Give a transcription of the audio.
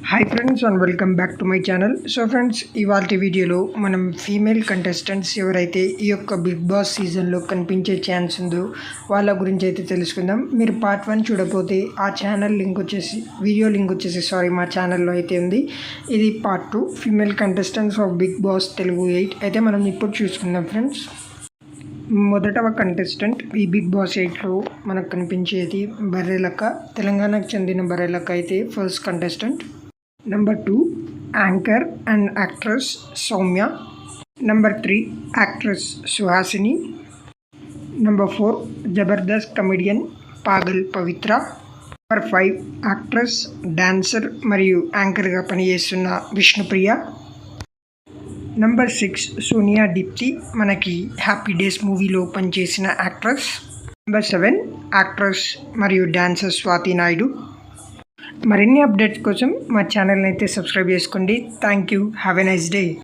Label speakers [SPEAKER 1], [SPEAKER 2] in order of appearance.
[SPEAKER 1] Hi friends and welcome back to my channel. So friends, ఇవాళ వీడియోలో మనం female contestants ఎవరైతే ఈ యొక్క బిగ్ బాస్ సీజన్లో కనిపించే ఛాన్స్ ఉందో వాళ్ళ గురించి అయితే తెలుసుకుందాం. మీరు పార్ట్ 1 చూడకపోతే ఆ ఛానల్ లింక్ వచ్చేసి మా ఛానల్లో అయితే ఉంది. ఇది part 2 female contestants of Bigg Boss Telugu 8 అయితే మనం ఇప్పుడు చూసుకుందాం ఫ్రెండ్స్. మొదటవ కంటెస్టెంట్ ఈ బిగ్ బాస్ 8లో మనకు కనిపించేది బర్రెలక్క. తెలంగాణకు చెందిన బర్రెలక్క అయితే first contestant. Number 2 anchor and actress Soumya. Number 3 actress Suhasini. Number 4 Jabardasth comedian Pagal Pavitra. Number 5 actress, dancer మరియు యాంకర్గా పనిచేస్తున్న విష్ణుప్రియ. నెంబర్ 6 సోనియా దీప్తి, మనకి హ్యాపీ డేస్ మూవీలో పనిచేసిన యాక్ట్రెస్. నెంబర్ 7 యాక్ట్రెస్ మరియు డాన్సర్ స్వాతి నాయుడు. మరిన్ని అప్డేట్స్ కోసం మా ఛానల్ని అయితే సబ్స్క్రైబ్ చేసుకోండి. Thank you. Have a nice day.